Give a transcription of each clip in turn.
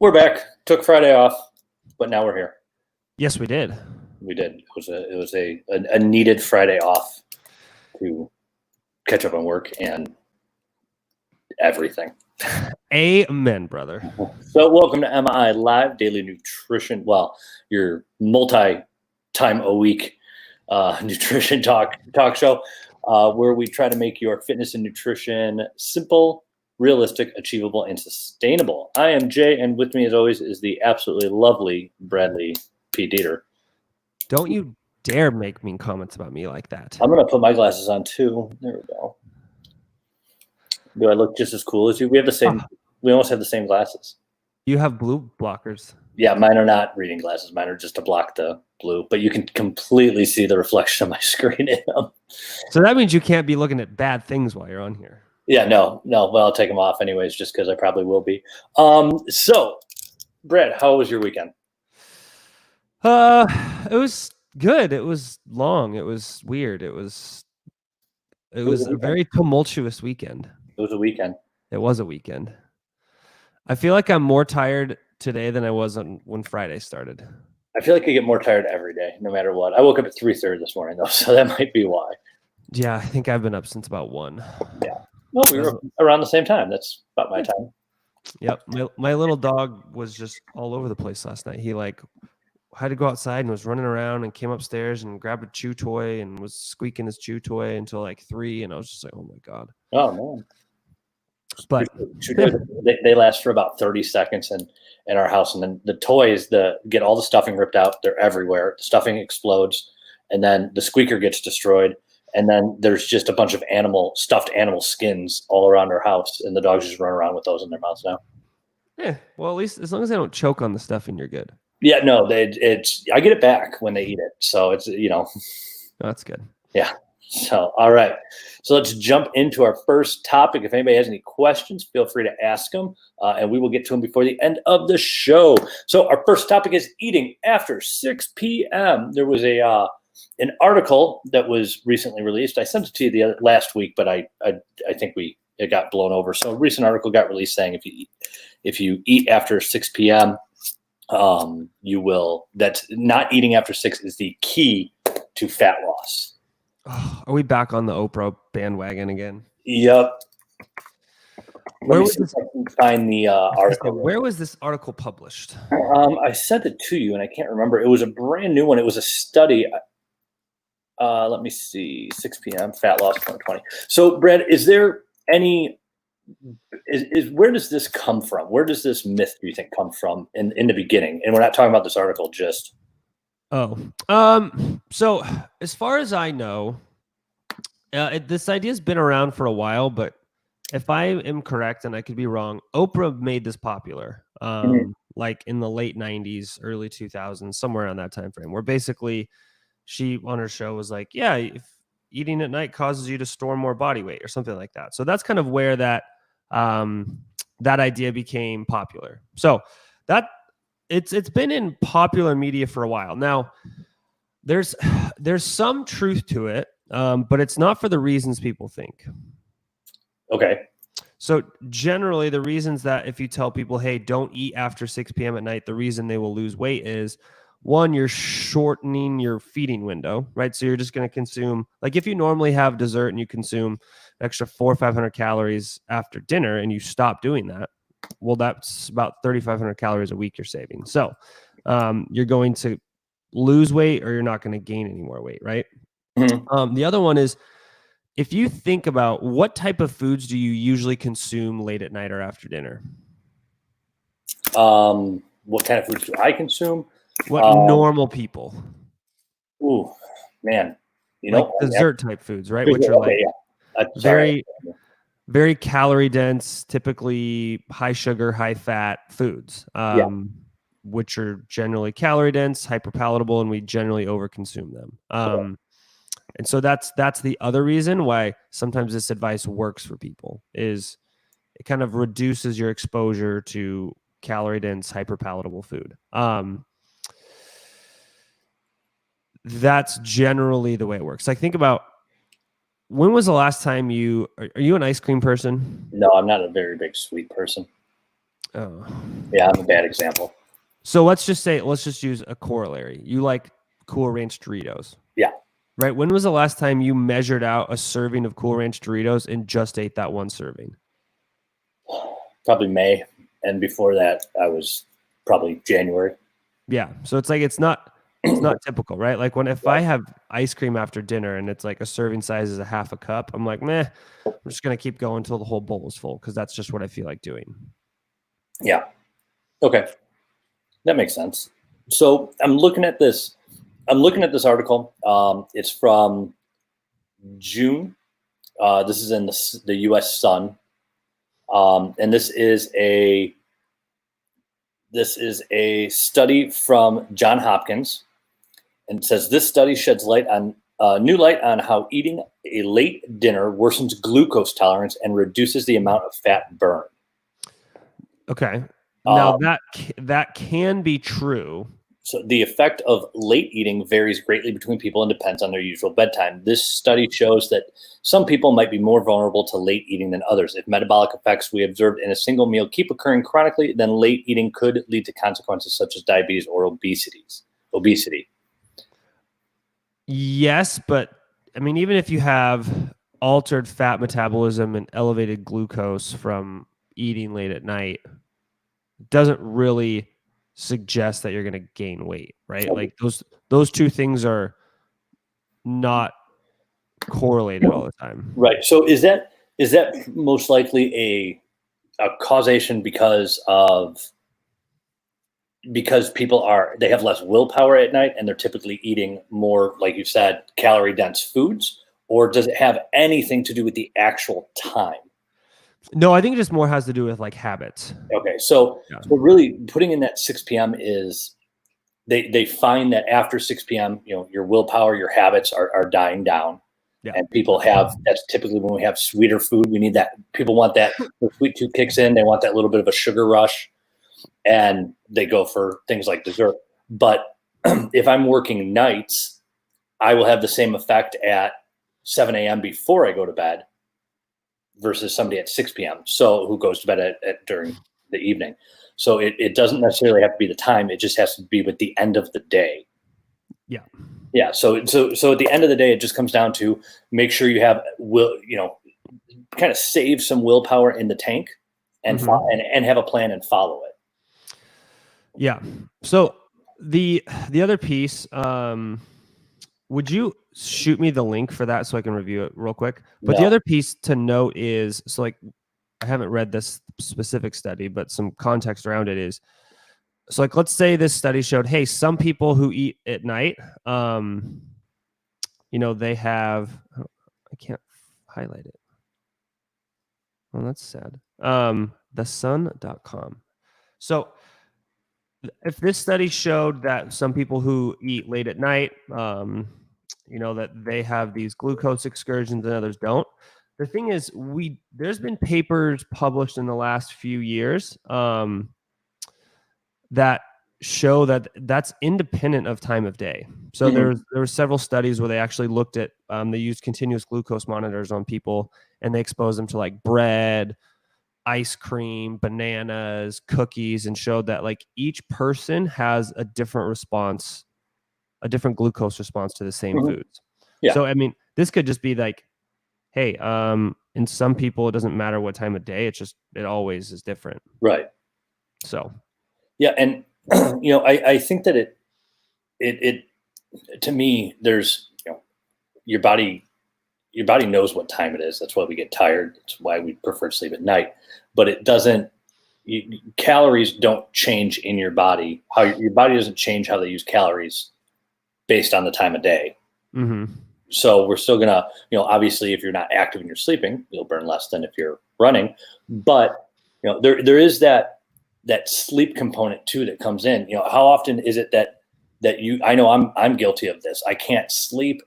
We're back. Took Friday off, but now we're here. Yes, we did. We did. It was a needed Friday off to catch up on work and everything. Amen, brother. So welcome to MILIVE Daily Nutrition. Well, your multi-time a week nutrition talk show, where we try to make your fitness and nutrition simple, realistic, achievable, and sustainable. I am Jay, and with me, as always, is the absolutely lovely Bradley P. Dieter. Don't you dare make mean comments about me like that. I'm going to put my glasses on, too. There we go. Do I look just as cool as you? We have the same. We almost have the same glasses. You have blue blockers. Yeah, mine are not reading glasses. Mine are just to block the blue, but you can completely see the reflection of my screen in them. So that means you can't be looking at bad things while you're on here. Yeah, no. Well, I'll take them off anyways, just because I probably will be. So, Brad, how was your weekend? It was good. It was long. It was weird. It was a very tumultuous weekend. It was a weekend. It was a weekend. I feel like I'm more tired today than I was when Friday started. I feel like I get more tired every day, no matter what. I woke up at 3:30 this morning, though, so that might be why. Yeah, I think I've been up since about 1. Yeah. Well, we were around the same time. That's about my time. Yep. My little dog was just all over the place last night. He had to go outside and was running around and came upstairs and grabbed a chew toy and was squeaking his chew toy until like 3. And I was just like, oh my God. Oh, man. But they last for about 30 seconds in our house. And then the toys, get all the stuffing ripped out. They're everywhere. The stuffing explodes. And then the squeaker gets destroyed. And then there's just a bunch of stuffed animal skins all around our house. And the dogs just run around with those in their mouths now. Yeah. Well, at least as long as they don't choke on the stuffing, you're good. Yeah, no, I get it back when they eat it. So it's, That's good. Yeah. So, all right. So let's jump into our first topic. If anybody has any questions, feel free to ask them, and we will get to them before the end of the show. So our first topic is eating after 6 p.m. There was an article that was recently released. I sent it to you last week, but I think it got blown over. So a recent article got released saying if you eat after 6 p.m., that's not eating after 6 is the key to fat loss. Oh, are we back on the Oprah bandwagon again? Yep. Let me see if I can find the article. Where was this article published? I sent it to you, and I can't remember. It was a brand new one. It was a study. Let me see. 6 p.m. Fat loss 2020. So, Brad, is there any? Where does this come from? Where does this myth, do you think, come from in the beginning? And we're not talking about this article, just. So as far as I know, this idea has been around for a while, but if I am correct, and I could be wrong, Oprah made this popular, like in the late 90s, early 2000s, somewhere around that time frame, where basically she on her show was like, yeah, if eating at night causes you to store more body weight or something like that. So that's kind of where that idea became popular. So that it's been in popular media for a while. Now, there's some truth to it, but it's not for the reasons people think. Okay. So generally, the reasons that if you tell people, hey, don't eat after 6 p.m. at night, the reason they will lose weight is, one, you're shortening your feeding window, right? So you're just going to consume, like if you normally have dessert and you consume an extra 400 or 500 calories after dinner and you stop doing that, well, that's about 3,500 calories a week you're saving. So you're going to lose weight or you're not going to gain any more weight, right? Mm-hmm. The other one is, if you think about what type of foods do you usually consume late at night or after dinner? What kind of foods do I consume? What normal people? Ooh, man. Like dessert type foods, right? Which are like very calorie dense, typically high sugar, high fat foods, which are generally calorie dense, hyper palatable, and we generally overconsume them. And so that's the other reason why sometimes this advice works for people, is it kind of reduces your exposure to calorie dense, hyper palatable food. That's generally the way it works. Like, think about, when was the last time are you an ice cream person? No, I'm not a very big sweet person. Oh. Yeah, I'm a bad example. So let's just use a corollary. You like Cool Ranch Doritos. Yeah. Right. When was the last time you measured out a serving of Cool Ranch Doritos and just ate that one serving? Probably May. And before that, I was probably January. Yeah. So it's not typical, right? Like if I have ice cream after dinner and it's like a serving size is a half a cup, I'm like, meh, I'm just going to keep going until the whole bowl is full because that's just what I feel like doing. Yeah. Okay. That makes sense. So I'm looking at this article. It's from June. This is in the U.S. Sun, and this is a study from Johns Hopkins, and it says this study sheds new light on how eating a late dinner worsens glucose tolerance and reduces the amount of fat burned. Okay. Now that can be true. So the effect of late eating varies greatly between people and depends on their usual bedtime. This study shows that some people might be more vulnerable to late eating than others. If metabolic effects we observed in a single meal keep occurring chronically, then late eating could lead to consequences such as diabetes or obesity. Yes, but I mean, even if you have altered fat metabolism and elevated glucose from eating late at night, doesn't really suggest that you're going to gain weight, right? Okay. Like those two things are not correlated all the time. Right. So is that most likely a causation because people they have less willpower at night and they're typically eating more, like you said, calorie dense foods, or does it have anything to do with the actual time? No, I think it just more has to do with like habits. Okay. So really putting in that 6 p.m. is they find that after 6 p.m., your willpower, your habits are dying down. Yeah. And that's typically when we have sweeter food. We need that. People want that. The sweet tooth kicks in. They want that little bit of a sugar rush, and they go for things like dessert. But if I'm working nights, I will have the same effect at 7 a.m. before I go to bed versus somebody at 6 p.m. So who goes to bed during the evening. So it doesn't necessarily have to be the time. It just has to be with the end of the day. Yeah. Yeah. So at the end of the day, it just comes down to make sure you have kind of save some willpower in the tank and and have a plan and follow it. Yeah. So the other piece, would you shoot me the link for that so I can review it real quick? But the other piece to note is, so like, I haven't read this specific study, but some context around it is, so like, let's say this study showed, hey, some people who eat at night, they have, I can't highlight it. Well, that's sad. thesun.com. So if this study showed that some people who eat late at night, that they have these glucose excursions and others don't. The thing is, there's been papers published in the last few years that show that that's independent of time of day. So there were several studies where they actually looked at, they used continuous glucose monitors on people and they exposed them to like bread, ice cream, bananas, cookies, and showed that like each person has a different response, a different glucose response to the same foods. Yeah. So, I mean, this could just be like, hey, in some people, it doesn't matter what time of day. It's just, it always is different. Right. So. Yeah. And, I think that it to me, there's, your body knows what time it is. That's why we get tired. That's why we prefer to sleep at night, but it doesn't, calories don't change in your body. How your body doesn't change how they use calories based on the time of day. So we're still gonna, obviously if you're not active and you're sleeping, you'll burn less than if you're running, but there is that sleep component too that comes in. How often is it that I know I'm guilty of this. I can't sleep.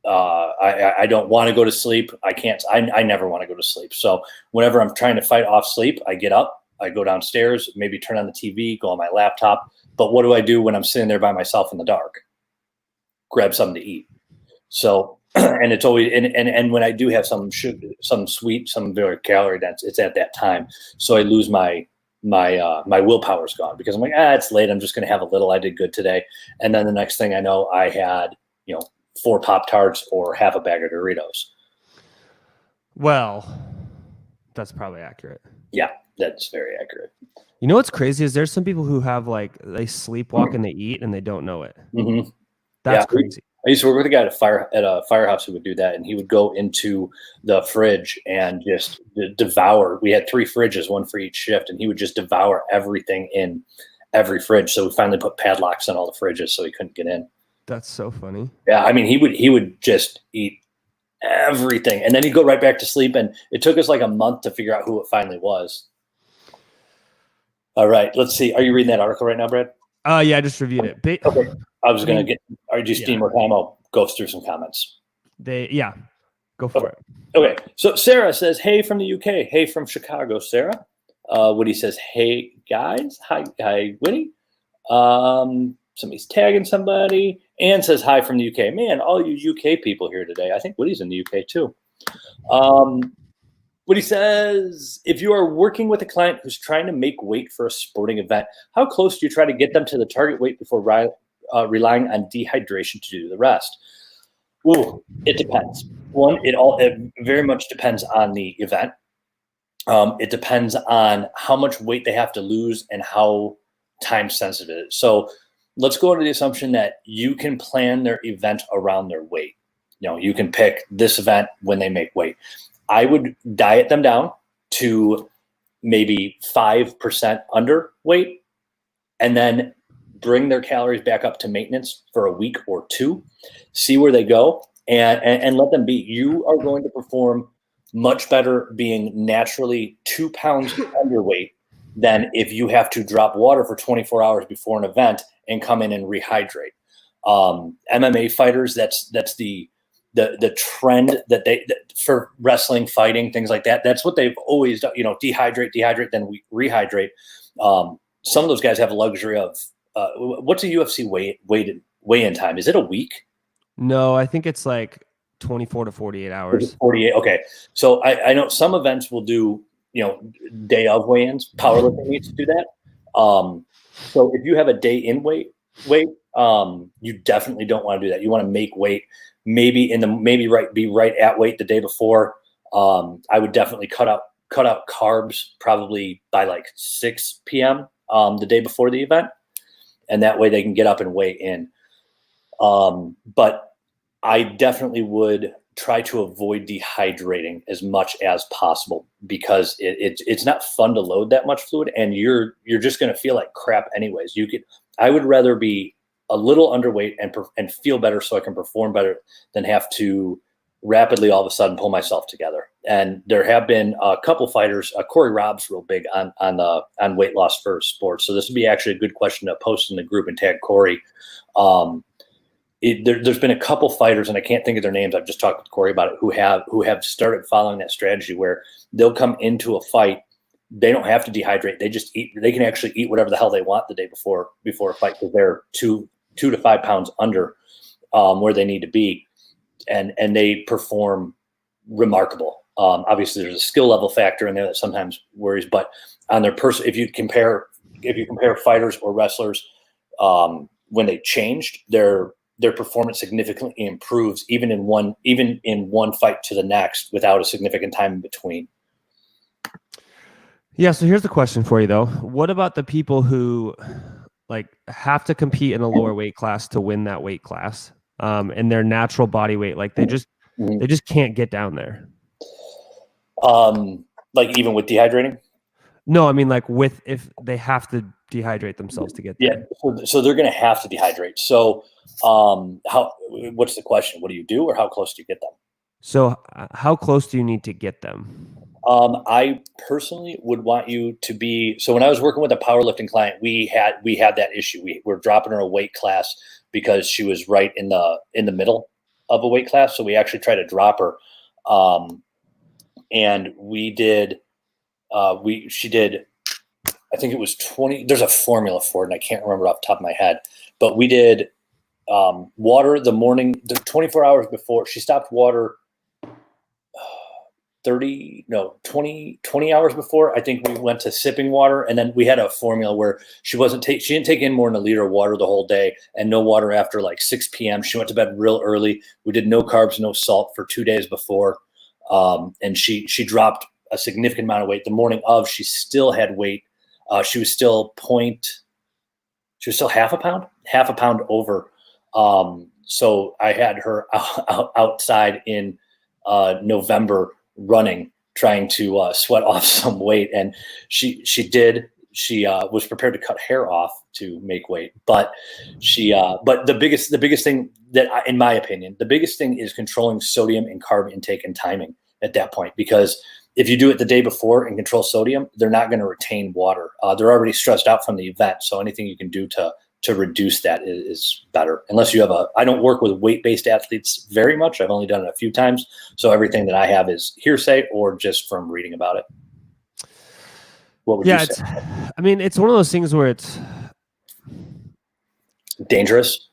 I don't want to go to sleep. I never want to go to sleep. So whenever I'm trying to fight off sleep, I get up, I go downstairs, maybe turn on the TV, go on my laptop. But what do I do when I'm sitting there by myself in the dark? Grab something to eat. So, and it's always, and when I do have some sugar, some sweet, some very calorie dense, it's at that time. So I lose my my willpower's gone because I'm like, it's late. I'm just going to have a little. I did good today. And then the next thing I know, I had, 4 Pop-Tarts or half a bag of Doritos. Well, that's probably accurate. Yeah, that's very accurate. You know what's crazy is there's some people who have like they sleepwalk and they eat and they don't know it. Mm-hmm. That's crazy. I used to work with a guy at a firehouse who would do that, and he would go into the fridge and just devour. We had 3 fridges, 1 for each shift, and he would just devour everything in every fridge. So we finally put padlocks on all the fridges so he couldn't get in. That's so funny. Yeah, I mean, he would just eat everything, and then he'd go right back to sleep. And it took us like a month to figure out who it finally was. All right, let's see. Are you reading that article right now, Brad? Yeah, I just reviewed it. Okay, I was gonna get. Are you need more time? I'll go through some comments. Go for it. Okay, so Sarah says, "Hey from the UK. Hey from Chicago, Sarah." Woody says, "Hey guys, hi, Woody." Somebody's tagging somebody. Ann says, "Hi from the UK." Man, all you UK people here today. I think Woody's in the UK too. Woody says, if you are working with a client who's trying to make weight for a sporting event, how close do you try to get them to the target weight before relying on dehydration to do the rest? Ooh, it depends. One, it very much depends on the event. It depends on how much weight they have to lose and how time sensitive it is. So let's go into the assumption that you can plan their event around their weight. You can pick this event when they make weight. I would diet them down to maybe 5% underweight and then bring their calories back up to maintenance for a week or 2, see where they go, and let them be. You are going to perform much better being naturally 2 pounds underweight than if you have to drop water for 24 hours before an event and come in and rehydrate. MMA fighters, that's the trend that for wrestling, fighting, things like that. That's what they've always done. Dehydrate, then we rehydrate. Some of those guys have a luxury of what's a UFC weigh-in time? Is it a week? No, I think it's like 24 to 48 hours. 48. Okay, so I know some events will do day of weigh-ins. Powerlifting needs to do that. So if you have a day in weight, you definitely don't want to do that. You want to make weight. Maybe be right at weight the day before. I would definitely cut out carbs probably by like 6 p.m. The day before the event, and that way they can get up and weigh in. But I definitely would try to avoid dehydrating as much as possible because it's not fun to load that much fluid, and you're just going to feel like crap anyways. I would rather be a little underweight and feel better so I can perform better than have to rapidly all of a sudden pull myself together. And there have been a couple fighters. Corey Robb's real big on weight loss for sports. So this would be actually a good question to post in the group and tag Corey. There's been a couple fighters, and I can't think of their names. I've just talked with Corey about it, who have started following that strategy where they'll come into a fight. They don't have to dehydrate. They just eat. They can actually eat whatever the hell they want the day before a fight because they're 2 to 5 pounds under where they need to be, and they perform remarkable. Obviously, there's a skill level factor in there that sometimes worries, but on their person, if you compare fighters or wrestlers, when they changed, their performance significantly improves even in one fight to the next without a significant time in between. Yeah. So here's the question for you though. What about the people who have to compete in a lower weight class to win that weight class, and their natural body weight, they just can't get down there? Even with dehydrating? No, I mean if they have to dehydrate themselves to get there. Yeah, so they're going to have to dehydrate. So what's the question? What do you do, or how close do you get them? So how close do you need to get them? I personally would want you to be. So when I was working with a powerlifting client, we had that issue. We were dropping her a weight class because she was right in the middle of a weight class. So we actually tried to drop her, and we did. She did. I think it was 20. There's a formula for it, and I can't remember off the top of my head. But we did water the 24 hours before. She stopped water 20 hours before. I think we went to sipping water, and then we had a formula where she didn't take in more than a liter of water the whole day, and no water after like 6 p.m. She went to bed real early. We did no carbs, no salt for 2 days before. And she dropped a significant amount of weight. The morning of, she still had weight. She was still half a pound over. So I had her outside in November running, trying to sweat off some weight. And she was prepared to cut hair off to make weight, but but the biggest thing that in my opinion, the biggest thing is controlling sodium and carb intake and timing at that point, because if you do it the day before and control sodium, they're not going to retain water. They're already stressed out from the event. So anything you can do to reduce that is better. Unless you have I don't work with weight-based athletes very much. I've only done it a few times. So everything that I have is hearsay or just from reading about it. What would you say? It's one of those things where it's dangerous.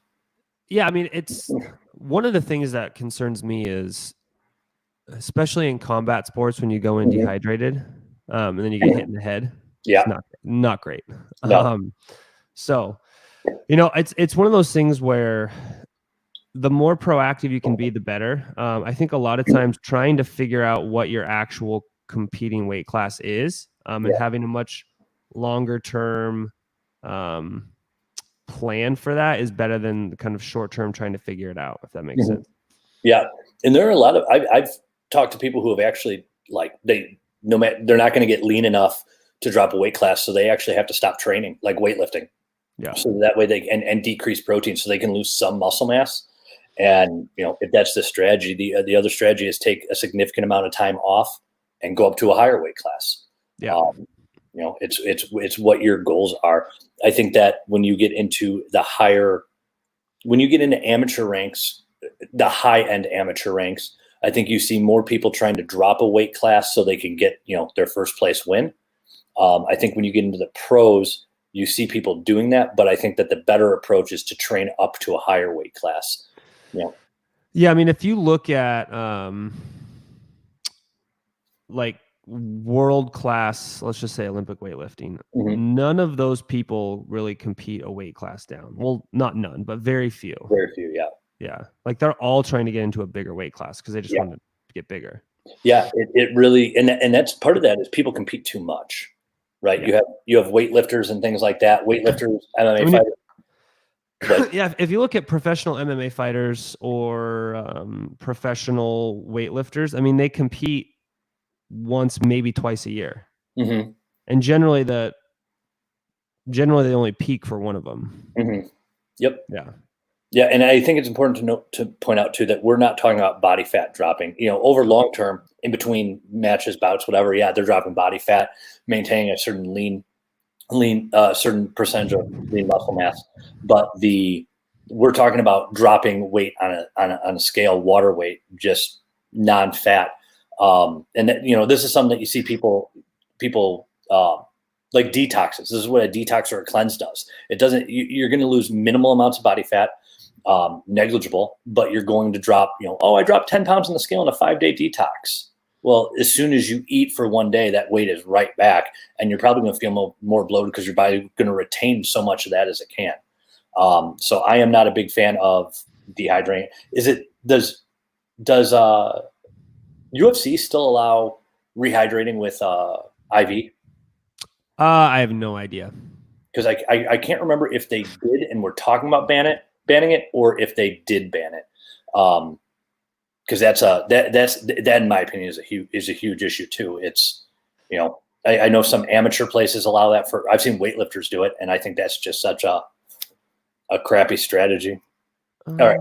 Yeah. It's one of the things that concerns me is, especially in combat sports, when you go in dehydrated, and then you get hit in the head. Yeah. It's not great. No. So, it's one of those things where the more proactive you can be, the better. I think a lot of times trying to figure out what your actual competing weight class is, and having a much longer term plan for that is better than kind of short term trying to figure it out, if that makes sense. Yeah. And there are a lot of, I've talked to people who have actually they're not going to get lean enough to drop a weight class. So they actually have to stop training, like weightlifting. Yeah. So that way they and decrease protein so they can lose some muscle mass. And, if that's the strategy, the other strategy is take a significant amount of time off and go up to a higher weight class. Yeah. It's what your goals are. I think that when you get into amateur ranks, the high end amateur ranks, I think you see more people trying to drop a weight class so they can get, their first place win. I think when you get into the pros, you see people doing that, but I think that the better approach is to train up to a higher weight class. Yeah. If you look at, world class, let's just say Olympic weightlifting, none of those people really compete a weight class down. Well, not none, but very few. Very few. Yeah. Yeah. They're all trying to get into a bigger weight class because they just want to get bigger. Yeah. It really, and that's part of that is people compete too much, right? Yeah. You have weightlifters and things like that. Weightlifters, MMA fighters. Yeah, if you look at professional MMA fighters or professional weightlifters, they compete once, maybe twice a year, and generally they only peak for one of them. Yep. Yeah, and I think it's important to point out too that we're not talking about body fat dropping. Over long term, in between matches, bouts, whatever. Yeah, they're dropping body fat, maintaining a certain certain percentage of lean muscle mass. But we're talking about dropping weight on a scale, water weight, just non-fat. And that, this is something that you see people like detoxes. This is what a detox or a cleanse does. It doesn't. You're going to lose minimal amounts of body fat, negligible, but you're going to drop. I dropped 10 pounds on the scale in a 5-day detox. Well, as soon as you eat for one day, that weight is right back, and you're probably going to feel more bloated because your body's going to retain so much of that as it can. So I am not a big fan of dehydrating. Does UFC still allow rehydrating with IV? I have no idea, because I can't remember if they did and we're talking about banning it, or if they did ban it. Because that in my opinion is a huge issue too. It's I know some amateur places allow that I've seen weightlifters do it, and I think that's just such a crappy strategy. All right,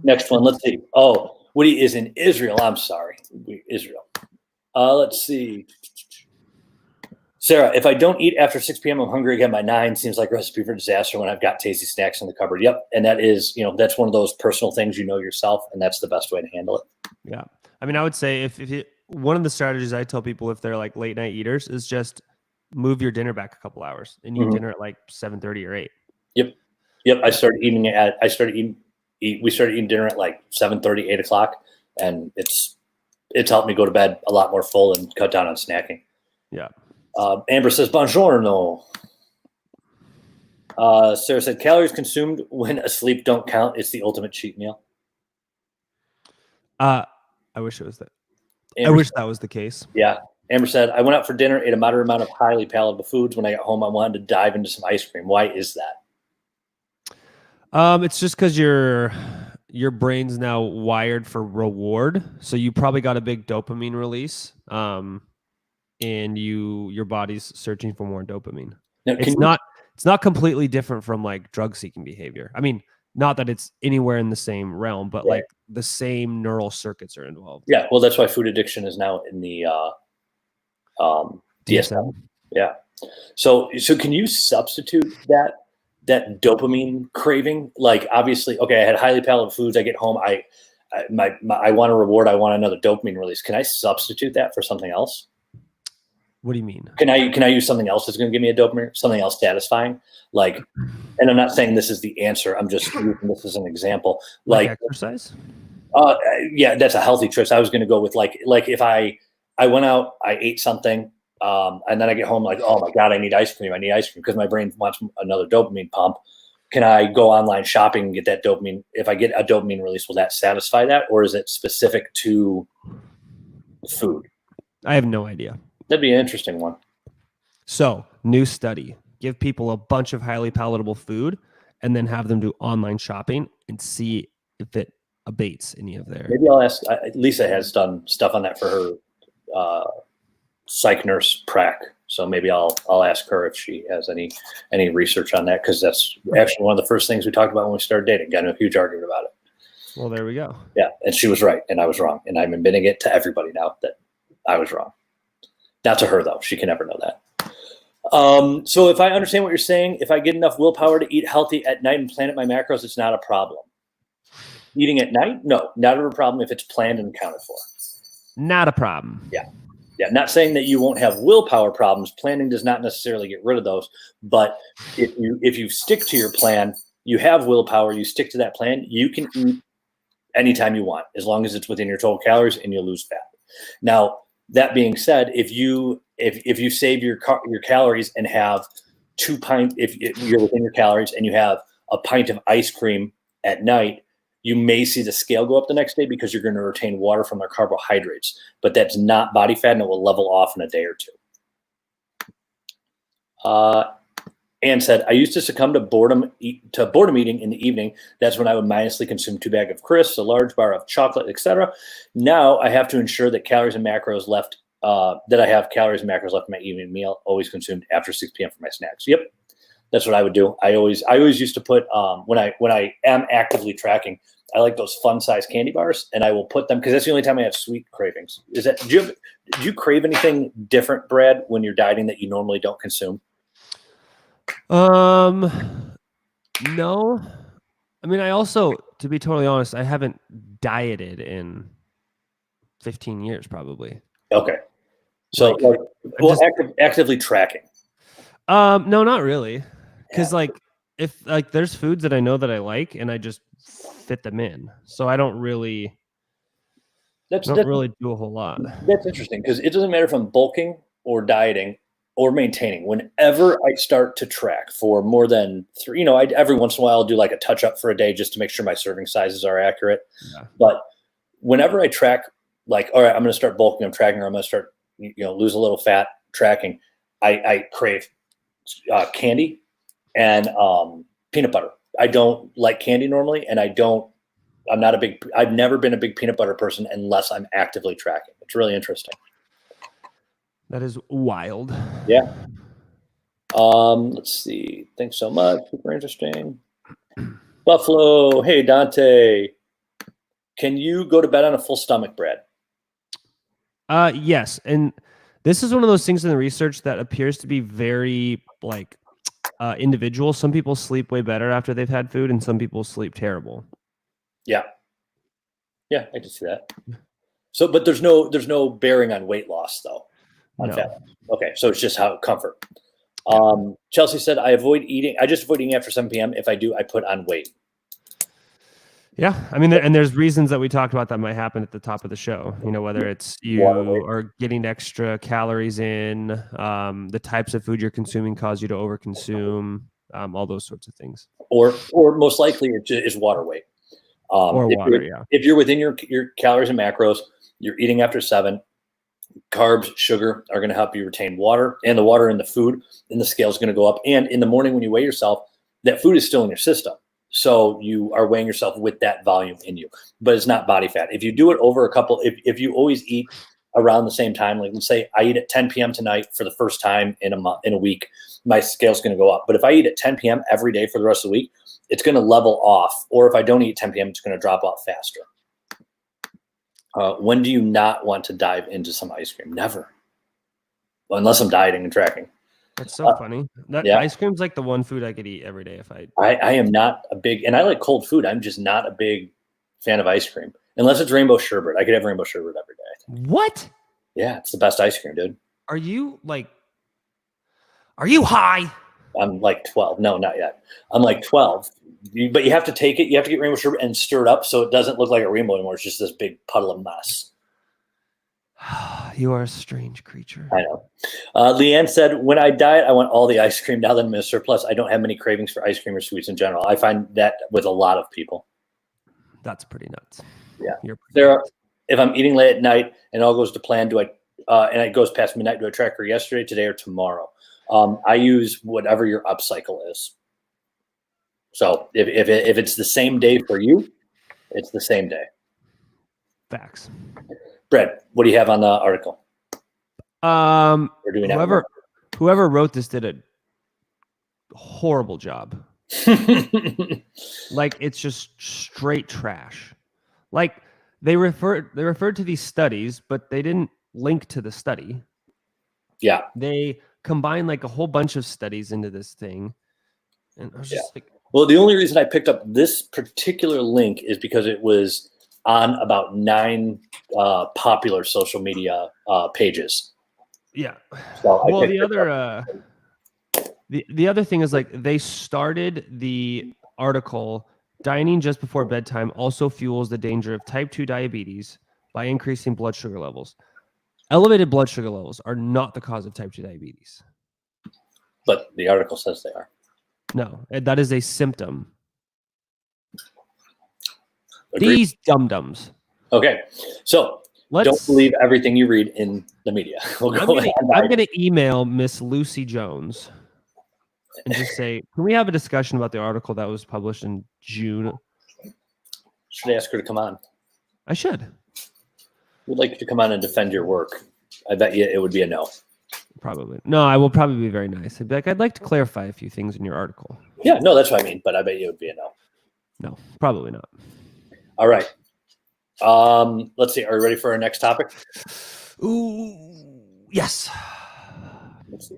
next one. Let's see. Oh, Woody is in Israel. I'm sorry, Israel. Let's see. Sarah, if I don't eat after 6 p.m., I'm hungry again by 9. Seems like a recipe for disaster when I've got tasty snacks in the cupboard. Yep. And that is, that's one of those personal things yourself, and that's the best way to handle it. Yeah. I would say if one of the strategies I tell people if they're like late night eaters is just move your dinner back a couple hours and eat dinner at like 7:30 or 8. Yep. We started eating dinner at like 7:30, 8 o'clock, and it's it's helped me go to bed a lot more full and cut down on snacking. Yeah. Amber says, "Buongiorno." Sarah said, "Calories consumed when asleep don't count. It's the ultimate cheat meal." I wish it was that. Amber I wish that was the case. Yeah. Amber said, "I went out for dinner, ate a moderate amount of highly palatable foods. When I got home, I wanted to dive into some ice cream. Why is that?" It's just because your brain's now wired for reward, so you probably got a big dopamine release, and your body's searching for more dopamine. Now, It's not completely different from like drug seeking behavior. I mean, not that it's anywhere in the same realm, but like the same neural circuits are involved. Yeah, well, that's why food addiction is now in the DSM. Yeah. So can you substitute that dopamine craving? Like, obviously, okay, I had highly palatable foods. I get home, I want a reward. I want another dopamine release. Can I substitute that for something else? What do you mean? Can I use something else that's going to give me a dopamine, something else satisfying? Like, and I'm not saying this is the answer. I'm just using this as an example. Like exercise? Yeah, that's a healthy choice. I was going to go with like if I went out, I ate something, and then I get home like, oh my God, I need ice cream. I need ice cream because my brain wants another dopamine pump. Can I go online shopping and get that dopamine? If I get a dopamine release, will that satisfy that? Or is it specific to food? I have no idea. That'd be an interesting one. So, new study. Give people a bunch of highly palatable food and then have them do online shopping and see if it abates any of their... Maybe I'll ask. Lisa has done stuff on that for her psych nurse prac. So maybe I'll ask her if she has any research on that, because that's actually one of the first things we talked about when we started dating. Got in a huge argument about it. Well, there we go. Yeah, and she was right and I was wrong, and I'm admitting it to everybody now that I was wrong. Not to her, though. She can never know that. So if I understand what you're saying, if I get enough willpower to eat healthy at night and plan at my macros, it's not a problem. Eating at night? No, not a problem if it's planned and accounted for. Not a problem. Yeah. Yeah. Not saying that you won't have willpower problems. Planning does not necessarily get rid of those. But if you stick to your plan, you have willpower, you stick to that plan, you can eat anytime you want, as long as it's within your total calories and you'll lose fat. Now, that being said, if you save your calories and have 2 pints, if you're within your calories and you have a pint of ice cream at night, you may see the scale go up the next day because you're going to retain water from their carbohydrates. But that's not body fat, and it will level off in a day or two. Ann said, "I used to succumb to boredom eating in the evening. That's when I would mindlessly consume 2 bags of crisps, a large bar of chocolate, etc. Now I have to ensure that calories and macros left that I have calories and macros left in my evening meal, always consumed after 6 p.m. for my snacks." Yep, that's what I would do. I always used to put when I am actively tracking, I like those fun size candy bars, and I will put them because that's the only time I have sweet cravings. Do you crave anything different, Brad, when you're dieting that you normally don't consume? No. I mean, I also, to be totally honest, I haven't dieted in 15 years, probably. Okay. So, actively tracking. No, not really. Because if there's foods that I know that I like and I just fit them in. So I don't really really do a whole lot. That's interesting, because it doesn't matter if I'm bulking or dieting or maintaining. Whenever I start to track for more than 3, every once in a while I'll do like a touch up for a day just to make sure my serving sizes are accurate. Yeah. But whenever I track, like, all right, I'm going to start bulking, I'm tracking, or I'm going to start, lose a little fat tracking, I crave candy and peanut butter. I don't like candy normally, and I've never been a big peanut butter person unless I'm actively tracking. It's really interesting. That is wild. Yeah. Let's see. Thanks so much. Super interesting. Buffalo. Hey, Dante. Can you go to bed on a full stomach, Brad? Yes. And this is one of those things in the research that appears to be very individual. Some people sleep way better after they've had food, and some people sleep terrible. Yeah. Yeah, I can see that. So, but there's no bearing on weight loss though. On fat. Okay, so it's just how comfort. Chelsea said, I just avoid eating after 7 p.m. If I do, I put on weight. Yeah, I mean, and there's reasons that we talked about that might happen at the top of the show. Whether it's you are getting extra calories in, the types of food you're consuming cause you to overconsume, all those sorts of things. Or most likely it's water weight. Or water, yeah. If you're within your calories and macros, you're eating after 7. Carbs, sugar are going to help you retain water, and the water in the food, and the scale is going to go up. And in the morning when you weigh yourself, that food is still in your system. So you are weighing yourself with that volume in you, but it's not body fat. If you do it over if you always eat around the same time, like let's say I eat at 10 p.m. tonight for the first time in a week, my scale's going to go up. But if I eat at 10 p.m. every day for the rest of the week, it's going to level off. Or if I don't eat 10 p.m., it's going to drop off faster. When do you not want to dive into some ice cream? Never. Well, unless I'm dieting and tracking. That's so funny. Ice cream's like the one food I could eat every day if I am not a big, and I like cold food. I'm just not a big fan of ice cream. Unless it's rainbow sherbet. I could have rainbow sherbet every day. What? Yeah, it's the best ice cream, dude. Are you high? I'm like 12. No, not yet. I'm like 12. But you have to take it. You have to get rainbow sherbet and stir it up so it doesn't look like a rainbow anymore. It's just this big puddle of mess. You are a strange creature. I know. Leanne said, when I diet, I want all the ice cream. Now that I'm in a surplus, I don't have many cravings for ice cream or sweets in general. I find that with a lot of people. That's pretty nuts. Yeah. If I'm eating late at night and all goes to plan, and it goes past midnight, do I track her yesterday, today, or tomorrow? I use whatever your upcycle is. So if it's the same day for you, it's the same day. Facts. Brett, what do you have on the article? Whoever wrote this did a horrible job. Like, it's just straight trash. Like, they referred to these studies, but they didn't link to the study. Yeah. They combined like a whole bunch of studies into this thing. And I was just like, well, the only reason I picked up this particular link is because it was on about 9 popular social media pages. Yeah. So well, the other thing is, like, they started the article, dining just before bedtime also fuels the danger of type 2 diabetes by increasing blood sugar levels. Elevated blood sugar levels are not the cause of type 2 diabetes. But the article says they are. No, that is a symptom. Agreed. These dum-dums. Okay, so don't believe everything you read in the media. I'm going to email Miss Lucy Jones and just say, can we have a discussion about the article that was published in June? Should I ask her to come on? I should. We'd like you to come on and defend your work. I bet you it would be a no. Probably. No, I will probably be very nice. I'd be like, I'd like to clarify a few things in your article. Yeah, no, that's what I mean. But I bet you it would be a no. No, probably not. All right. Let's see. Are you ready for our next topic? Ooh, yes.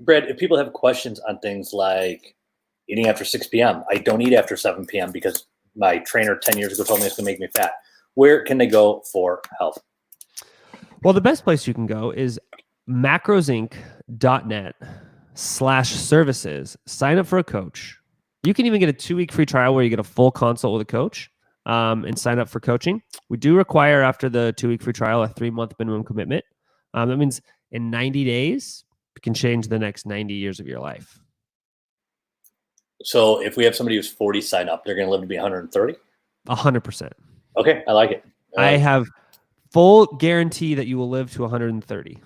Brad, if people have questions on things like eating after 6 p.m., I don't eat after 7 p.m. because my trainer 10 years ago told me it's going to make me fat. Where can they go for help? Well, the best place you can go is macrosinc.net/services. Sign up for a coach. You can even get a 2-week free trial where you get a full consult with a coach and sign up for coaching. We do require, after the 2-week free trial, a 3-month minimum commitment. That means in 90 days, it can change the next 90 years of your life. So if we have somebody who's 40 sign up, they're going to live to be 130? 100%. Okay, I like it. I have full guarantee that you will live to 130.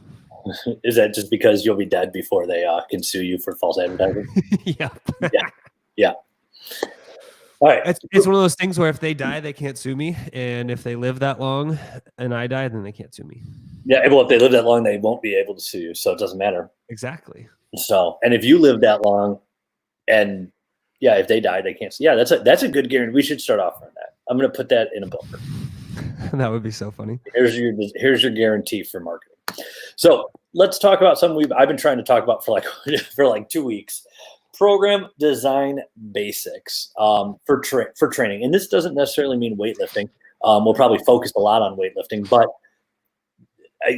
Is that just because you'll be dead before they can sue you for false advertising? Yeah. Yeah. All right. It's one of those things where if they die, they can't sue me. And if they live that long and I die, then they can't sue me. Yeah, well, if they live that long, they won't be able to sue you. So it doesn't matter. Exactly. So, and if you live that long and yeah, if they die, they can't sue. Yeah, that's a good guarantee. We should start offering that. I'm going to put that in a book. That would be so funny. Here's your guarantee for marketing. So let's talk about something I've been trying to talk about for like 2 weeks. Program design basics for training, and this doesn't necessarily mean weightlifting. We'll probably focus a lot on weightlifting, but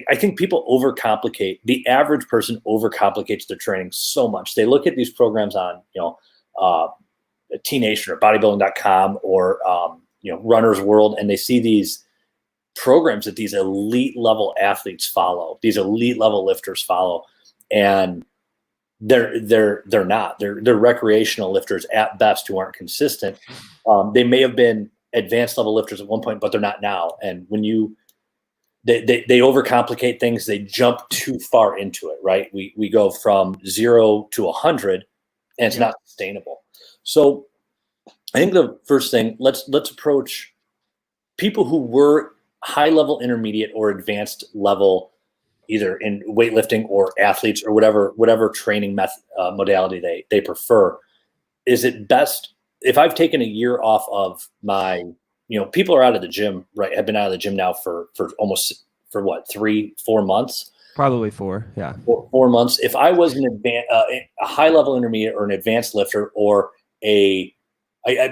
I think people overcomplicate. The average person overcomplicates their training so much. They look at these programs on T Nation or bodybuilding.com or runner's world, and they see these programs that these elite level athletes follow, these elite level lifters follow, and they're not. They're recreational lifters at best who aren't consistent. They may have been advanced level lifters at one point, but they're not now. And when they overcomplicate things, they jump too far into it, right? We go from 0 to 100, and it's not sustainable. So I think the first thing, let's approach people who were high level, intermediate, or advanced level, either in weightlifting or athletes or whatever training modality they prefer. Is it best if I've taken a year off of my, people are out of the gym, right? Have been out of the gym now for what, 3-4 months? Probably 4. Yeah. 4 months. If I was a high level intermediate or an advanced lifter or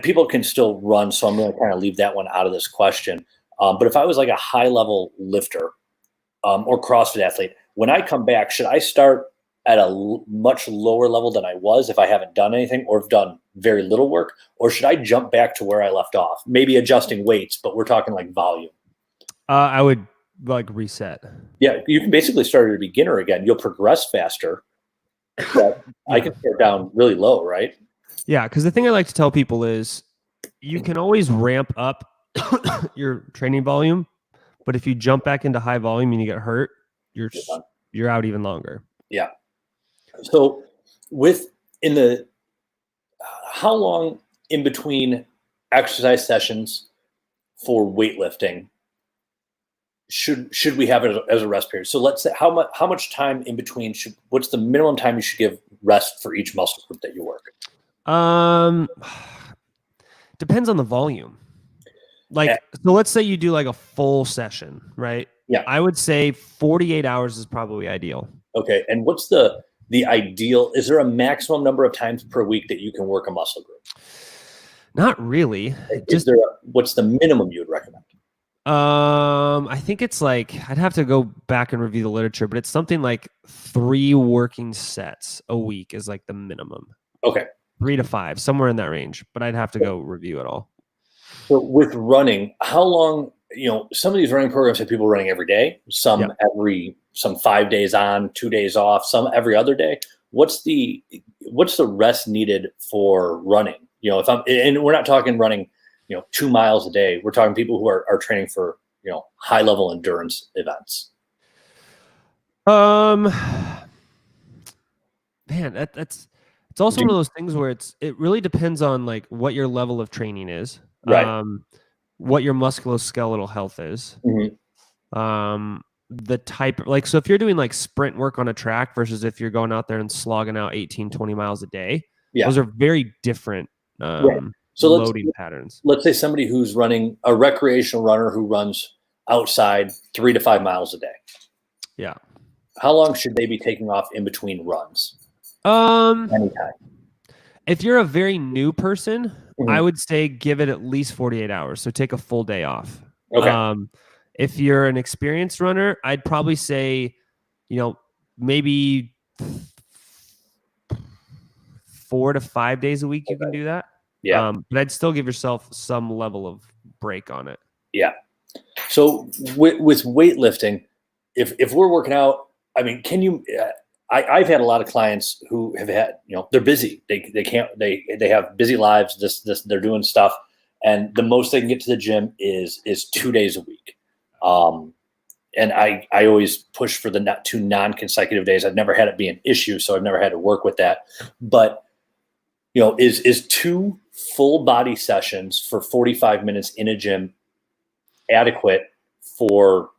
people can still run, so I'm going to kind of leave that one out of this question. But if I was like a high level lifter or CrossFit athlete, when I come back, should I start at a much lower level than I was if I haven't done anything or have done very little work? Or should I jump back to where I left off? Maybe adjusting weights, but we're talking like volume. I would reset. Yeah, you can basically start at a beginner again. You'll progress faster. But I can start down really low, right? Yeah, because the thing I like to tell people is you can always ramp up your training volume, but if you jump back into high volume and you get hurt, you're out even longer. Yeah. So how long in between exercise sessions for weightlifting should we have it as a rest period? So let's say how much time in between what's the minimum time you should give rest for each muscle group that you work? Depends on the volume. So let's say you do like a full session, right? Yeah. I would say 48 hours is probably ideal. Okay. And what's the ideal? Is there a maximum number of times per week that you can work a muscle group? Not really. What's the minimum you would recommend? I think it's like, I'd have to go back and review the literature, but it's something like 3 working sets a week is like the minimum. Okay. 3 to 5, somewhere in that range, but I'd have to go review it all. So with running, how long, some of these running programs have people running every day, some 5 days on, 2 days off, some every other day. What's the rest needed for running? And we're not talking running, 2 miles a day. We're talking people who are training for, high level endurance events. Man, it's also one of those things where it really depends on like what your level of training is, right? What your musculoskeletal health is, mm-hmm. The type of, so if you're doing like sprint work on a track versus if you're going out there and slogging out 18-20 miles a day, those are very different loading patterns. Let's say somebody who's running a recreational runner who runs outside 3 to 5 miles a day. Yeah. How long should they be taking off in between runs? Anytime. If you're a very new person, mm-hmm. I would say give it at least 48 hours. So take a full day off. Okay. If you're an experienced runner, I'd probably say, maybe 4 to 5 days a week you can do that. Yeah. But I'd still give yourself some level of break on it. Yeah. So with weightlifting, if we're working out, I mean, can you? I've had a lot of clients who have had, they're busy. They have busy lives. They're doing stuff, and the most they can get to the gym is 2 days a week. And I always push for the 2 non-consecutive days. I've never had it be an issue, so I've never had to work with that. But is 2 full body sessions for 45 minutes in a gym adequate for?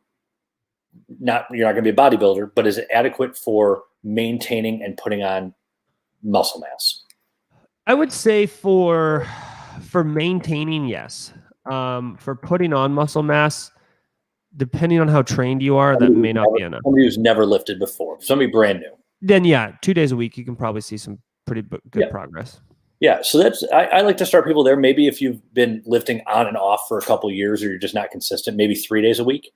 You're not going to be a bodybuilder, but is it adequate for maintaining and putting on muscle mass? I would say for maintaining, yes. For putting on muscle mass, depending on how trained you are, that may not be enough. Somebody who's never lifted before, somebody brand new. Then 2 days a week, you can probably see some pretty good progress. Yeah. So I like to start people there. Maybe if you've been lifting on and off for a couple of years, or you're just not consistent, maybe 3 days a week.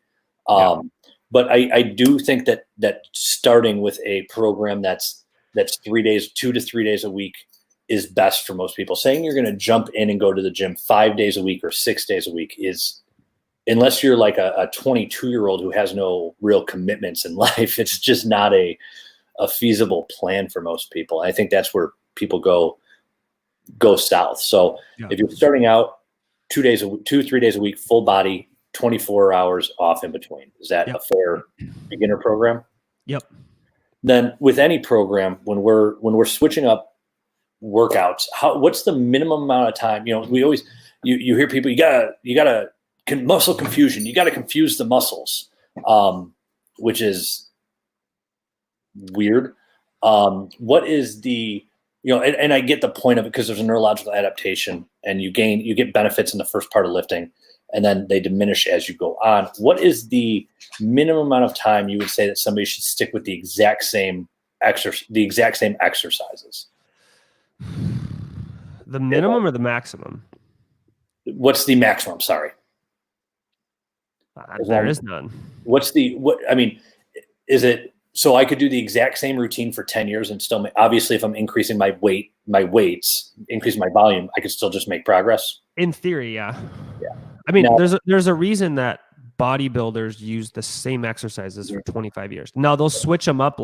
But I do think that starting with a program that's 3 days, 2 to 3 days a week, is best for most people. Saying you're going to jump in and go to the gym 5 days a week or 6 days a week is, unless you're like a 22-year-old who has no real commitments in life, it's just not a feasible plan for most people. I think that's where people go south. So if you're starting out 3 days a week, full body, 24 hours off in between, is that a fair beginner program? Yep. Then with any program, when we're switching up workouts, what's the minimum amount of time? We always, you hear people, you gotta muscle confusion. You got to confuse the muscles, which is weird. What is the, and I get the point of it because there's a neurological adaptation and you get benefits in the first part of lifting and then they diminish as you go on. What is the minimum amount of time you would say that somebody should stick with the exact same exercises? The minimum or the maximum? What's the maximum? Sorry. There is none. Is it so I could do the exact same routine for 10 years and still obviously if I'm increasing my weights, increasing my volume, I could still just make progress? In theory, yeah. I mean, there's a reason that bodybuilders use the same exercises for 25 years. Now they'll switch them up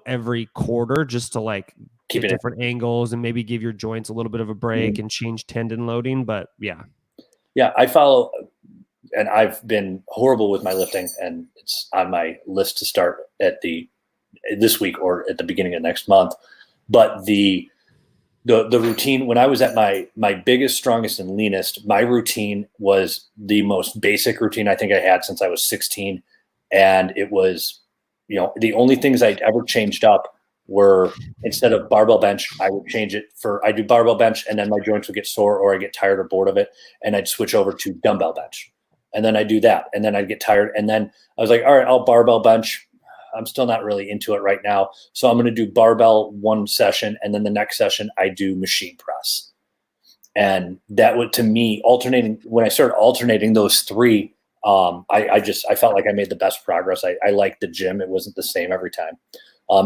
every quarter just to get different angles and maybe give your joints a little bit of a break and change tendon loading. But yeah, I follow. And I've been horrible with my lifting, and it's on my list to start this week or at the beginning of next month. But the routine, when I was at my biggest, strongest, and leanest, my routine was the most basic routine I think I had since I was 16. And it was, the only things I'd ever changed up were, instead of barbell bench, I would change it I do barbell bench, and then my joints would get sore or I get tired or bored of it, and I'd switch over to dumbbell bench. And then I do that, and then I'd get tired. And then I was like, all right, I'll barbell bench. I'm still not really into it right now. So I'm going to do barbell one session, and then the next session I do machine press. And that would, to me, when I started alternating those three, I felt like I made the best progress. I liked the gym. It wasn't the same every time.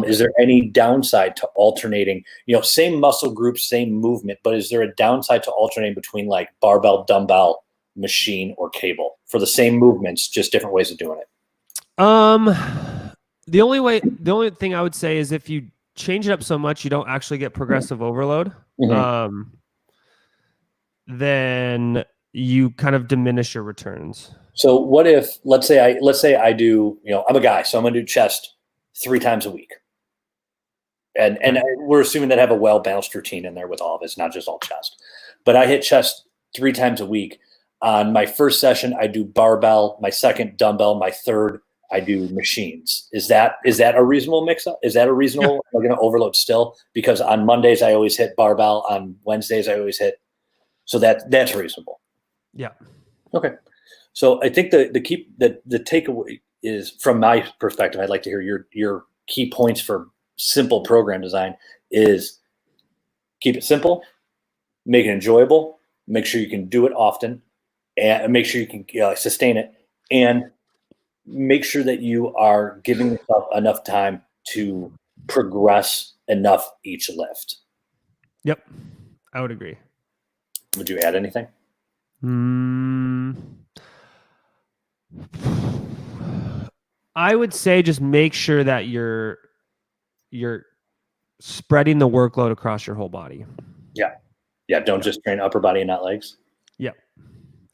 Is there any downside to alternating, same muscle group, same movement, but is there a downside to alternating between like barbell, dumbbell, machine, or cable for the same movements, just different ways of doing it? The only thing I would say is if you change it up so much you don't actually get progressive overload, then you kind of diminish your returns. So what if, let's say I do, I'm a guy, so I'm gonna do chest 3 times a week, and we're assuming that I have a well-balanced routine in there with all of it. It's not just all chest, but I hit chest 3 times a week. On my first session, I do barbell. My second, dumbbell. My third, I do machines. Is that a reasonable mix-up? Is that a reasonable? Yeah. I'm going to overload still, because on Mondays I always hit barbell. On Wednesdays I always hit. So that's reasonable. Yeah. Okay. So I think the takeaway is, from my perspective, I'd like to hear your key points for simple program design is keep it simple, make it enjoyable, make sure you can do it often, and make sure you can sustain it, and make sure that you are giving yourself enough time to progress enough each lift. Yep, I would agree. Would you add anything? I would say just make sure that you're spreading the workload across your whole body. Yeah. Don't just train upper body and not legs. Yep.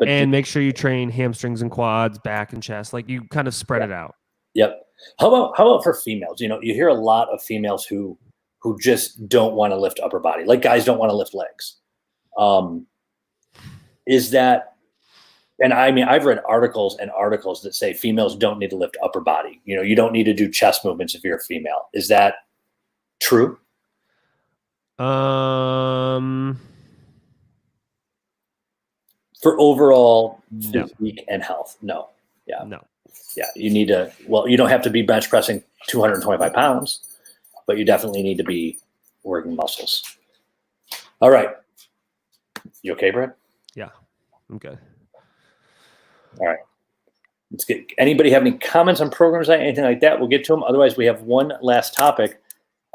And make sure you train hamstrings and quads, back and chest. Like, you kind of spread it out. Yep. How about for females? You hear a lot of females who just don't want to lift upper body. Like, guys don't want to lift legs. Is that, and I mean, I've read articles that say females don't need to lift upper body. You don't need to do chest movements if you're a female. Is that true? For overall physique and health, no. Yeah. No. Yeah. You need to, you don't have to be bench pressing 225 pounds, but you definitely need to be working muscles. All right. You okay, Brad? Yeah, I'm good. All right. Let's get, anybody have any comments on programs, anything like that? We'll get to them. Otherwise, we have one last topic,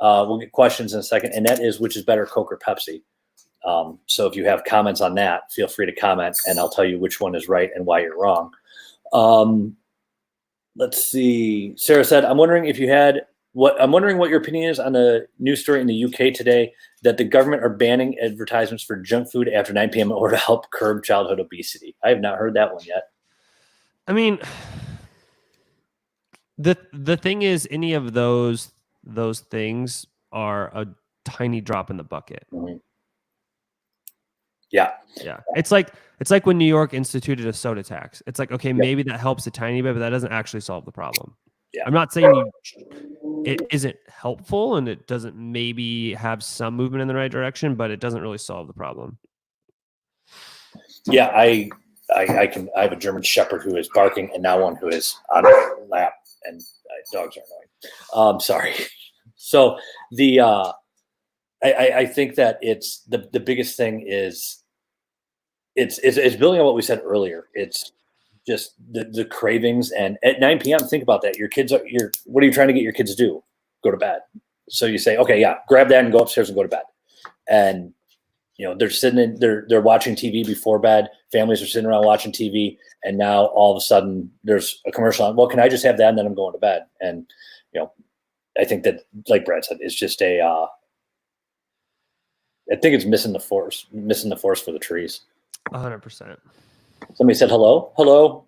We'll get questions in a second, and that is, which is better, Coke or Pepsi? So if you have comments on that, feel free to comment, and I'll tell you which one is right and why you're wrong. Let's see. Sarah said, I'm wondering what your opinion is on a news story in the UK today that the government are banning advertisements for junk food after 9 p.m. in order to help curb childhood obesity. I have not heard that one yet. I mean, the thing is, any of those things are a tiny drop in the bucket. Mm-hmm. Yeah. It's like when New York instituted a soda tax. It's like, okay, maybe that helps a tiny bit, but that doesn't actually solve the problem. Yeah. I'm not saying it isn't helpful and it doesn't maybe have some movement in the right direction, but it doesn't really solve the problem. Yeah, I have a German Shepherd who is barking, and now one who is on my lap, and dogs are annoying. Sorry. So I think that it's the biggest thing is it's building on what we said earlier. It's just the cravings, and at 9 p.m. think about that. What are you trying to get your kids to do? Go to bed. So you say, okay, yeah, grab that and go upstairs and go to bed. And they're sitting they're watching TV before bed. Families are sitting around watching TV, and now all of a sudden there's a commercial on. Well, can I just have that and then I'm going to bed? And I think that, like Brad said, it's just I think it's missing the forest for the trees. 100%. Somebody said hello.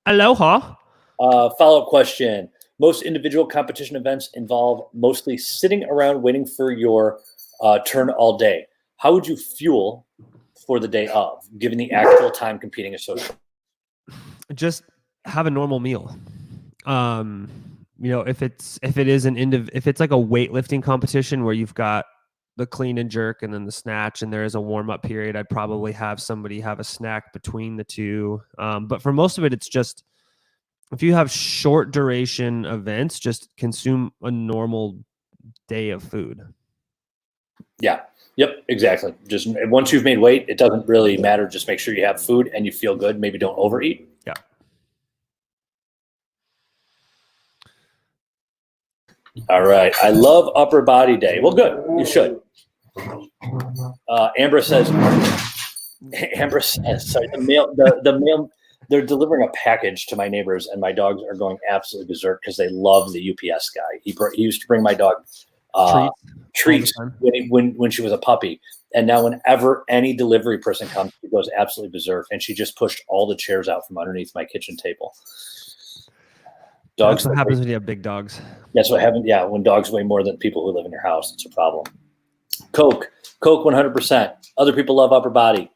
Aloha. Follow-up question. Most individual competition events involve mostly sitting around waiting for your turn all day. How would you fuel for the day of, given the actual time competing is so short? Just have a normal meal. If it's like a weightlifting competition where you've got the clean and jerk and then the snatch and there is a warm-up period, I'd probably have somebody have a snack between the two. But for most of it, it's just, if you have short duration events, just consume a normal day of food. Yeah. Yep, exactly. Just once you've made weight, it doesn't really matter. Just make sure you have food and you feel good. Maybe don't overeat. Yeah. All right. I love upper body day. Well, good. You should. Amber says, sorry, the mail, they're delivering a package to my neighbors, and my dogs are going absolutely berserk because they love the UPS guy. He used to bring my dog treats when she was a puppy, and now whenever any delivery person comes, she goes absolutely berserk, and she just pushed all the chairs out from underneath my kitchen table. That's what happens when you have big dogs. That's what happens. Yeah, when dogs weigh more than people who live in your house, it's a problem. Coke 100%. Other people love upper body.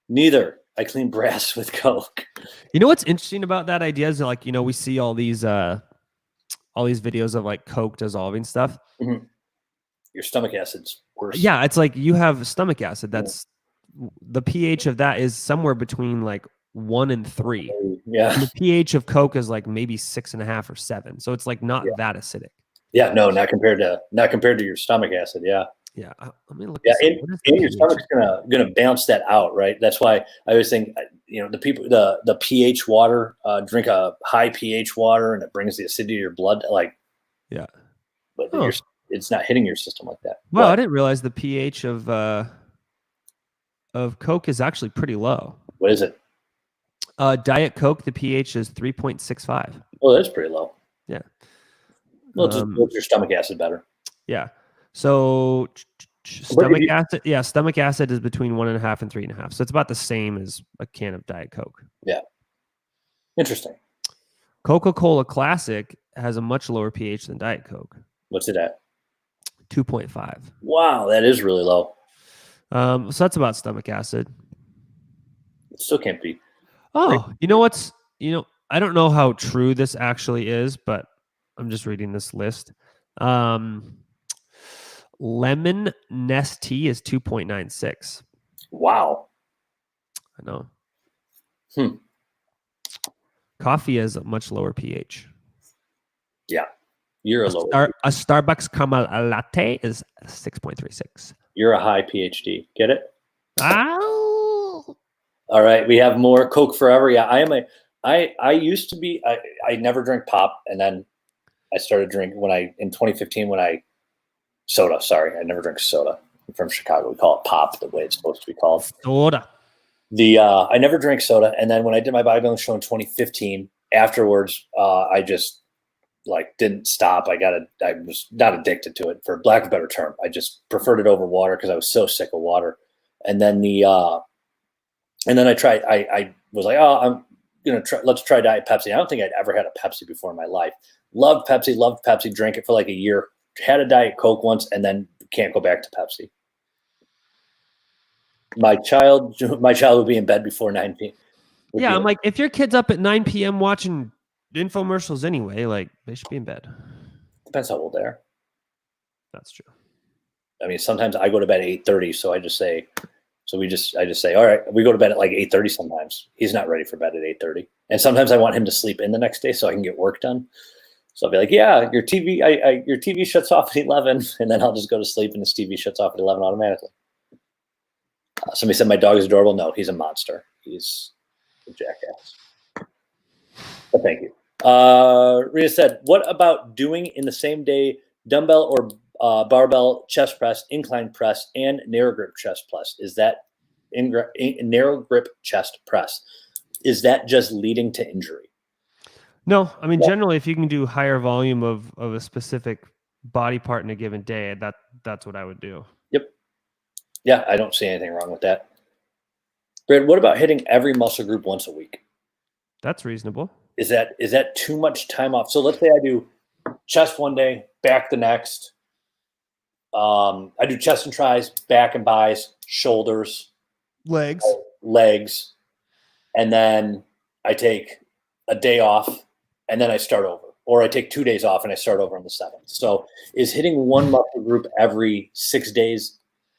Neither. I clean brass with Coke. You know what's interesting about that idea is, like, we see all these videos of like Coke dissolving stuff. Mm-hmm. Your stomach acid's worse. Yeah, it's like you have stomach acid. That's the pH of that is somewhere between like 1 and 3. Yeah. And the pH of Coke is like maybe 6.5 or 7. So it's like not that acidic. Yeah, no, not compared to your stomach acid. Yeah. Yeah. Let me look. Yeah, and your stomach's gonna bounce that out, right? That's why I always think, the pH water, drink a high pH water, and it brings the acidity to your blood. Like, yeah, but it's not hitting your system like that. Well, I didn't realize the pH of Coke is actually pretty low. What is it? Diet Coke, the pH is 3.65. Oh, that's pretty low. Yeah. Well, just makes your stomach acid better. Yeah. So stomach acid. Yeah, stomach acid is between 1.5 and 3.5. So it's about the same as a can of Diet Coke. Yeah. Interesting. Coca-Cola Classic has a much lower pH than Diet Coke. What's it at? 2.5. Wow, that is really low. So that's about stomach acid. It still can't be. Oh, I don't know how true this actually is, but I'm just reading this list. Lemon Nest tea is 2.96. Wow. I know. Coffee has a much lower pH. Yeah. You're a lower. A Starbucks caramel latte is 6.36. You're a high PhD. Get it? Ow. All right. We have more Coke forever. Yeah. I used to be, I never drank pop. And then I started drinking in 2015, when I Soda. Sorry, I never drink soda. I'm from Chicago. We call it pop the way it's supposed to be called. Soda. I never drank soda, and then when I did my bodybuilding show in 2015, afterwards, I just like didn't stop. I was not addicted to it, for lack of a better term. I just preferred it over water because I was so sick of water. And then I tried. I was like, oh, I'm gonna try. Let's try Diet Pepsi. I don't think I'd ever had a Pepsi before in my life. Loved Pepsi. Drank it for like a year. Had a Diet Coke once, and then can't go back to Pepsi. My child would be in bed before 9 p.m. Yeah, I'm like, if your kid's up at 9 p.m. watching infomercials anyway, like they should be in bed. Depends how old they are. That's true. I mean, sometimes I go to bed at 8:30, so I just say, all right, we go to bed at like 8:30 sometimes. He's not ready for bed at 8:30. And sometimes I want him to sleep in the next day so I can get work done. So I'll be like, yeah, your TV shuts off at 11, and then I'll just go to sleep and his TV shuts off at 11 automatically. Somebody said my dog is adorable. No, he's a monster. He's a jackass. But thank you. Rita said, what about doing in the same day dumbbell or barbell chest press, incline press, and narrow grip chest press? Is that narrow grip chest press? Is that just leading to injury? No, I mean, generally, if you can do higher volume of a specific body part in a given day, that's what I would do. Yep. Yeah, I don't see anything wrong with that. Brad, what about hitting every muscle group once a week? That's reasonable. Is that too much time off? So let's say I do chest one day, back the next. I do chest and tries, back and bis, shoulders, legs, and then I take a day off, and then I start over. Or I take 2 days off and I start over on the 7th. So is hitting one muscle group every 6 days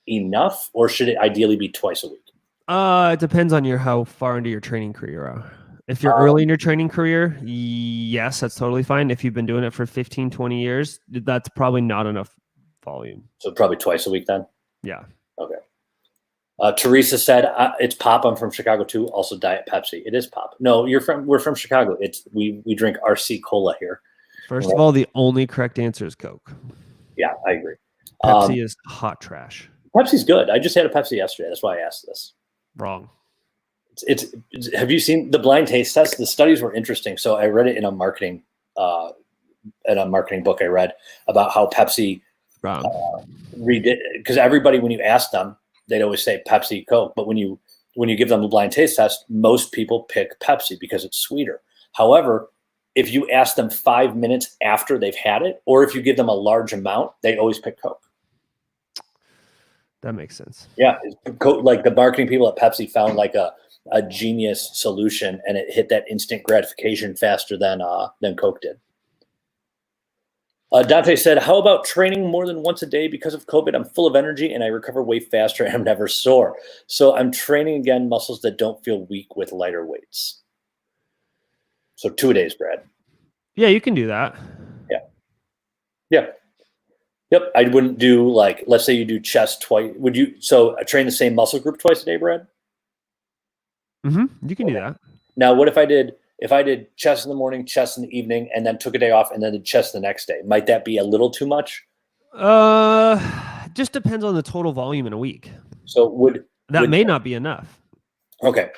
enough, or should it ideally be twice a week? It depends on how far into your training career you are. If you're early in your training career, yes, that's totally fine. If you've been doing it for 15, 20 years, that's probably not enough volume. So probably twice a week then? Yeah. Okay. Teresa said, it's pop. I'm from Chicago too. Also Diet Pepsi. It is pop. No, we're from Chicago. We drink RC Cola here. First of all, the only correct answer is Coke. Yeah, I agree. Pepsi is hot trash. Pepsi's good. I just had a Pepsi yesterday. That's why I asked this. Wrong. It's have you seen the blind taste test? The studies were interesting. So I read it in a marketing book I read about how Pepsi redid, because everybody, when you ask them, they'd always say Pepsi, Coke. But when you give them the blind taste test, most people pick Pepsi because it's sweeter. However, if you ask them 5 minutes after they've had it, or if you give them a large amount, they always pick Coke. That makes sense. Yeah. Like the marketing people at Pepsi found like a genius solution, and it hit that instant gratification faster than Coke did. Dante said, how about training more than once a day? Because of COVID, I'm full of energy and I recover way faster and I'm never sore. So I'm training again muscles that don't feel weak with lighter weights. So 2 days, Brad. Yeah, you can do that. Yeah. Yep. I wouldn't do, like, let's say you do chest twice. Would you? So train the same muscle group twice a day, Brad? Mm-hmm. You can do that. Now, what if I did chest in the morning, chest in the evening, and then took a day off and then did chest the next day? Might that be a little too much? Just depends on the total volume in a week. So that may not be enough. Okay.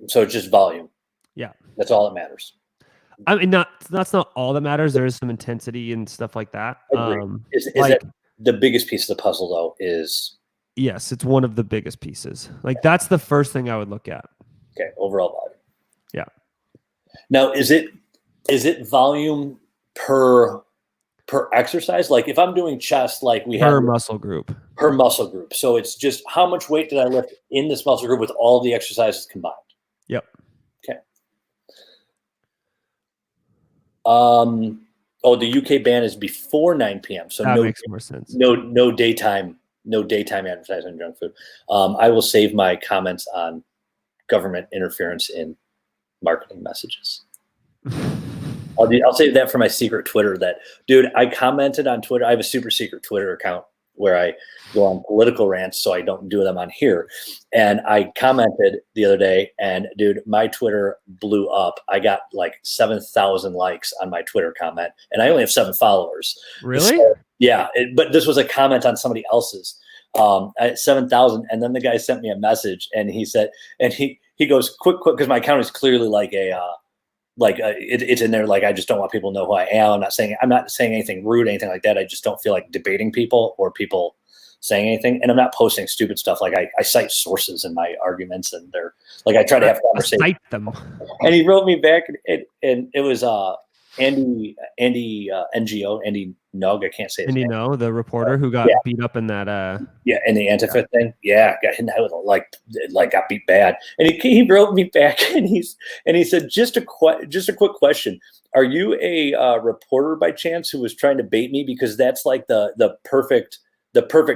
So it's just volume. Yeah. That's all that matters. I mean, that's not all that matters. There is some intensity and stuff like that. Is that the biggest piece of the puzzle, though? Yes, it's one of the biggest pieces. Like, that's the first thing I would look at. Okay, overall volume. Yeah. Now, is it volume per exercise? Like if I'm doing chest, like we have per muscle group. So it's just how much weight did I lift in this muscle group with all the exercises combined? Yep. Okay. The UK ban is before 9 p.m. So that makes more sense. No daytime advertising on junk food. I will save my comments on government interference in marketing messages. I'll save that for my secret Twitter. Dude, I commented on Twitter. I have a super secret Twitter account where I go on political rants, so I don't do them on here. And I commented the other day, and dude, my Twitter blew up. I got like 7,000 likes on my Twitter comment, and I only have 7 followers. Really? So, Yeah, but this was a comment on somebody else's at 7,000, and then the guy sent me a message, and he said, and he goes, quick, because my account is clearly like it's in there, like, I just don't want people to know who I am. I'm not saying anything rude, anything like that. I just don't feel like debating people or people saying anything, and I'm not posting stupid stuff. Like I cite sources in my arguments, and they're like, I try to have conversations. Cite them. And he wrote me back, and it was Andy NGO, Andy Nug, I can't say his name. The reporter who got beat up in that in the Antifa thing. Yeah, got hit in the head with like got beat bad. And he wrote me back, and he said, just a quick question. Are you a reporter by chance who was trying to bait me? Because that's like the perfect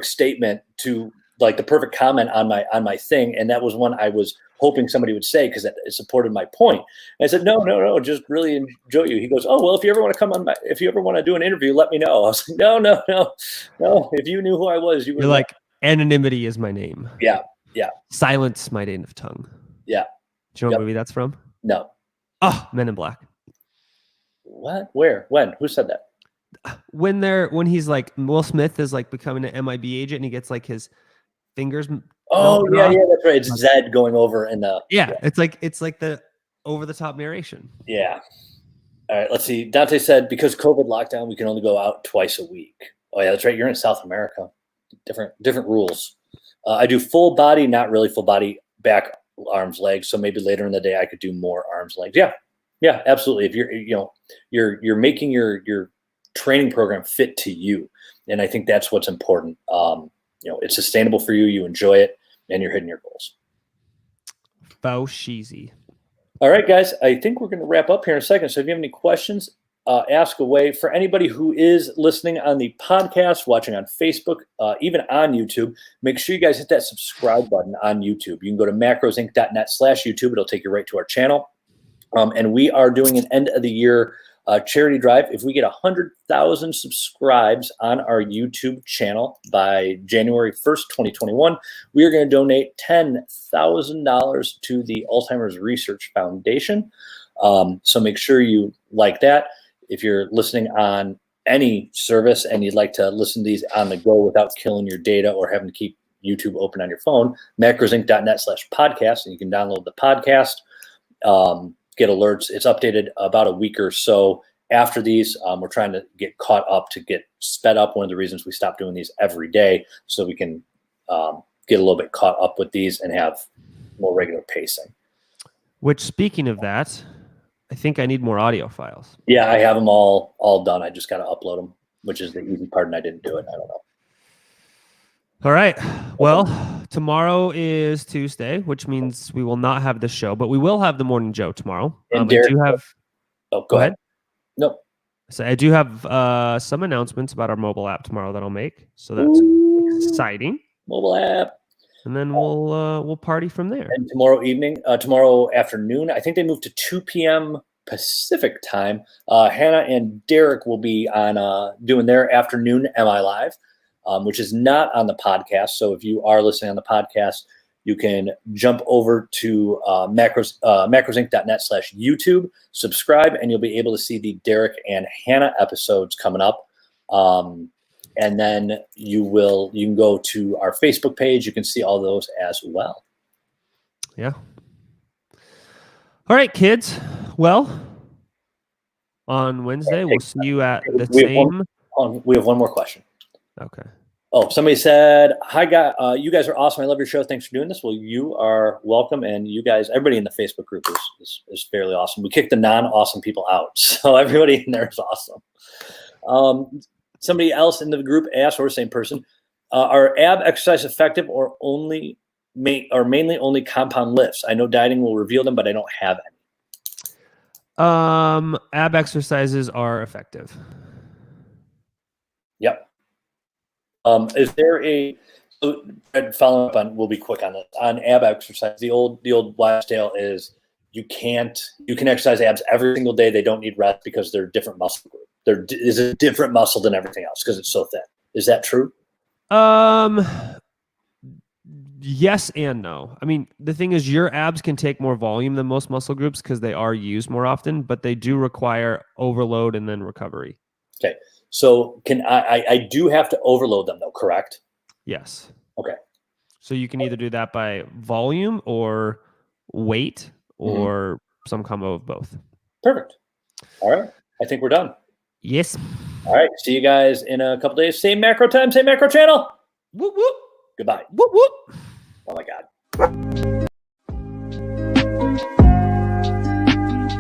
statement to, like, the perfect comment on my thing, and that was one I was hoping somebody would say, because it supported my point. And I said, no, just really enjoy you. He goes, oh, well, if you ever want to come on, if you ever want to do an interview, let me know. I was like, no. If you knew who I was, you would. You're like, anonymity is my name. Yeah. Silence my native tongue. Yeah. Do you know what movie that's from? No. Oh, Men in Black. What? Where? When? Who said that? When he's like, Will Smith is like becoming an MIB agent, and he gets like his fingers. Oh yeah, that's right. It's Zed going over in the. Yeah, it's like the over the top narration. Yeah. All right, let's see. Dante said, because COVID lockdown, we can only go out twice a week. Oh yeah, that's right. You're in South America. Different rules. I do full body, not really full body, back, arms, legs. So maybe later in the day I could do more arms, legs. Yeah, absolutely. If you're making your training program fit to you, and I think that's what's important. It's sustainable for you. You enjoy it, and you're hitting your goals. Faux cheesy. All right, guys. I think we're going to wrap up here in a second. So if you have any questions, ask away. For anybody who is listening on the podcast, watching on Facebook, even on YouTube, make sure you guys hit that subscribe button on YouTube. You can go to macrosinc.net/YouTube. It'll take you right to our channel. And we are doing an end of the year charity drive. If we get 100,000 subscribes on our YouTube channel by January 1st, 2021, we are going to donate $10,000 to the Alzheimer's Research Foundation. So make sure you like that. If you're listening on any service and you'd like to listen to these on the go without killing your data or having to keep YouTube open on your phone, macrosinc.net/podcast, and you can download the podcast. Get alerts. It's updated about a week or so after these. We're trying to get caught up to get sped up. One of the reasons we stopped doing these every day, so we can get a little bit caught up with these and have more regular pacing. Which, speaking of that, I think I need more audio files. Yeah, I have them all done. I just got to upload them, which is the easy part, and I didn't do it. I don't know. All right. Well, tomorrow is Tuesday, which means we will not have the show, but we will have the Morning Joe tomorrow. And Derek, I do have. Oh, go ahead. No. So I do have some announcements about our mobile app tomorrow that I'll make. So that's exciting. Mobile app. And then we'll party from there. And tomorrow afternoon, I think they moved to 2 p.m. Pacific time. Hannah and Derek will be on doing their afternoon MILIVE. Which is not on the podcast. So if you are listening on the podcast, you can jump over to macrosinc.net/YouTube, subscribe, and you'll be able to see the Derek and Hannah episodes coming up. And then you can go to our Facebook page. You can see all those as well. Yeah. All right, kids. Well, on Wednesday, we'll see you at the same. We have one more question. Okay. Oh, somebody said, hi, guys. You guys are awesome. I love your show. Thanks for doing this. Well, you are welcome. And you guys, everybody in the Facebook group is fairly awesome. We kicked the non-awesome people out. So everybody in there is awesome. Somebody else in the group asked, or same person, are ab exercise effective or mainly only compound lifts? I know dieting will reveal them, but I don't have any. Ab exercises are effective. Yep. Is there following up on? We'll be quick on this. On ab exercise, the old wives' tale is you can exercise abs every single day. They don't need rest because they're a different muscle group. There is a different muscle than everything else because it's so thin. Is that true? Yes and no. I mean, the thing is, your abs can take more volume than most muscle groups because they are used more often, but they do require overload and then recovery. Okay. So can I do have to overload them though, correct? Yes. Okay. So you can either do that by volume or weight or some combo of both. Perfect. All right. I think we're done. Yes. All right. See you guys in a couple days. Same macro time, same macro channel. Whoop, whoop. Goodbye. Whoop, whoop. Oh my God.